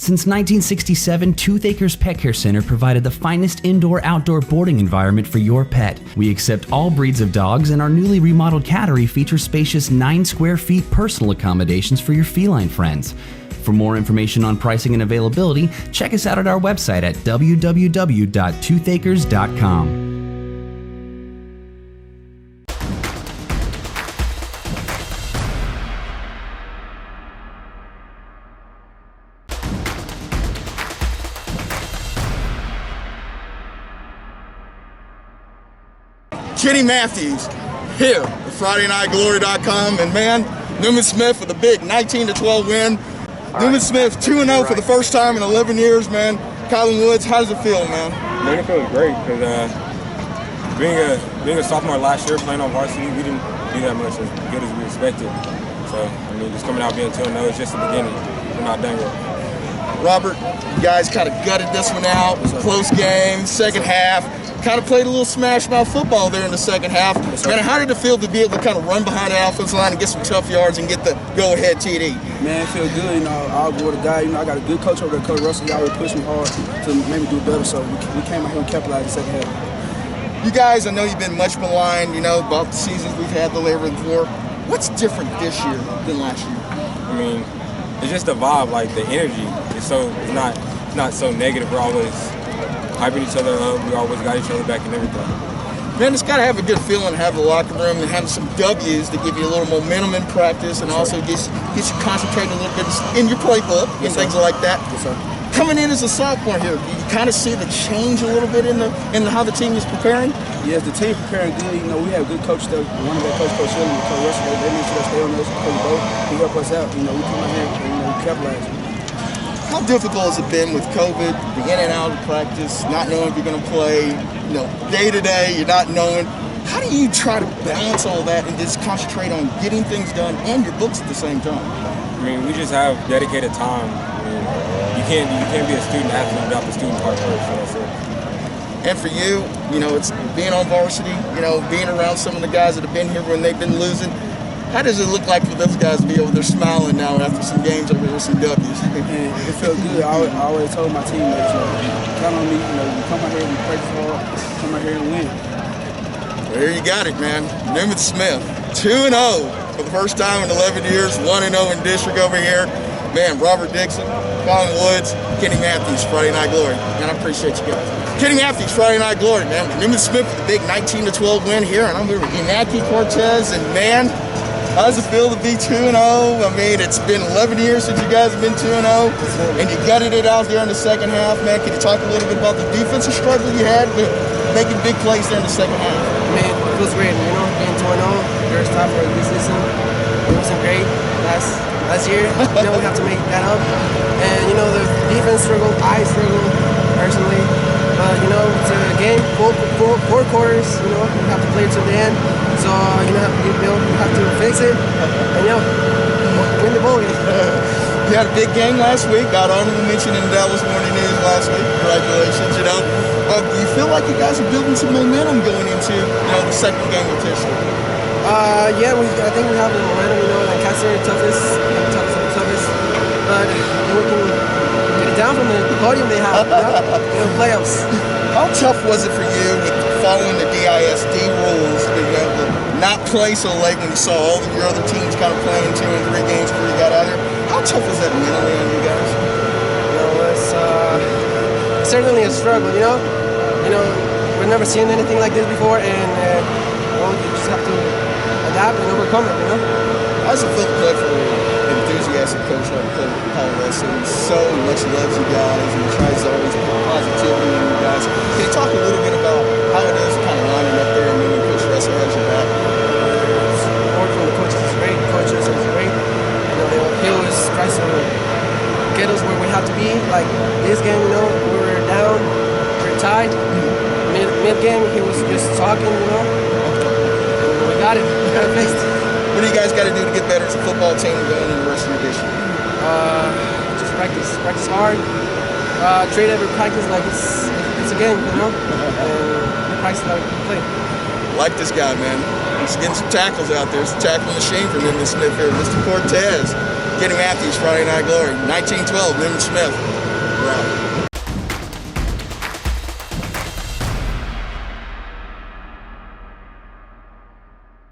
Since 1967, Tooth Acres Pet Care Center provided the finest indoor-outdoor boarding environment for your pet. We accept all breeds of dogs, and our newly remodeled cattery features spacious 9 square feet personal accommodations for your feline friends. For more information on pricing and availability, check us out at our website at www.toothacres.com. Kenny Matthews here at FridayNightGlory.com, and man, Newman Smith with a big 19-12 win. Newman Smith 2-0 for the first time in 11 years, man. Kylen Woods, how does it feel, man? Man, it feels great because being a sophomore last year, playing on varsity, we didn't do that much as good as we expected. So, I mean, just coming out being 2-0 is just the beginning. We're not done yet. Robert, you guys kind of gutted this one out. Close game, second half. Kind of played a little smash mouth football there in the second half. Man, how did it feel to be able to kind of run behind the offensive line and get some tough yards and get the go-ahead TD? Man, it feels good. I'll go with a guy. I got a good coach over there, Coach Russell. He always pushed me hard to make me do better. So we came out here and capitalized the second half. You guys, I know you've been much maligned, about the seasons we've had the labor before. What's different this year than last year? I mean, it's just the vibe, like the energy. It's not so negative. We're always hyping each other up. We always got each other back and everything. Man, it's got to have a good feeling to have the locker room and have some W's to give you a little momentum in practice and also get you concentrating a little bit in your playbook and things like that. Yes, sir. Coming in as a sophomore here, you kind of see the change a little bit in how the team is preparing? Yes, the team preparing good. We have good coaches there. One of our Coach Hill and Coach Russell, they make sure they stay on us. Coach Bo, he help us out. We come out here and capitalize. How difficult has it been with COVID, the in and out of practice, not knowing if you're going to play, day to day, you're not knowing? How do you try to balance all that and just concentrate on getting things done and your books at the same time? I mean, we just have dedicated time. I mean, you can't be a student athlete without the student part first. So that's it. And for you, it's being on varsity, being around some of the guys that have been here when they've been losing. How does it look like for those guys to be over there smiling now after some games over there, some W's? It felt good. I always told my teammates, count on me. We come out here, we practice hard, come out here and win. Well, here you got it, man. Newman Smith, 2-0 for the first time in 11 years, 1-0 in district over here. Man, Robert Dixon, Kylen Woods, Kenny Matthews, Friday Night Glory. Man, I appreciate you guys. Kenny Matthews, Friday Night Glory, man. Newman Smith with a big 19-12 win here, and I'm here with Inaki, Cortes, and man, how does it feel to be 2-0? I mean, it's been 11 years since you guys have been 2-0, and you gutted it out there in the second half, man. Can you talk a little bit about the defensive struggle you had with making big plays there in the second half? Man, it feels great, being 2-0, first time for a good season. It wasn't great last year. We have to make that up. And, the defense struggled, I struggled personally. It's a game, four quarters, we have to play it to the end. So, you have to fix it and, win the ball game. You had a big game last week, got honorable mention in the Dallas Morning News last week. Congratulations, Do you feel like you guys are building some momentum going into, the second game of Tischler? I think we have the momentum, like Cats are the toughest, but we can get it down from the podium they have, playoffs. How tough was it for you with following the DISD rules to not play so late when you saw all of your other teams kind of playing 2 and 3 games before you got out here? How tough was that mentally on you guys? It's certainly a struggle, we've never seen anything like this before, and you just have to adapt and overcome it, How does it feel to play for an enthusiastic coach like Paul Russell? He so much loves you guys and he tries to always put positivity in you guys. Can you talk a little bit about how it is kind of lining up there and when Coach Russell has your back? Support from the coaches is great. Coaches is great. He always tries to get us where we have to be. Like this game, we were down, we were tied. Mid game, he was just talking, and we got it. We got it fixed. What do you guys got to do to get better as a football team going in the rest of your district? Just practice hard. Treat every practice like it's a game, and practice like we play. Like this guy, man. He's getting some tackles out there. It's a tackle machine for Newman Smith here. Mr. Cortes. Kenny Matthews, Friday Night Glory. 1912, Newman Smith. We're out.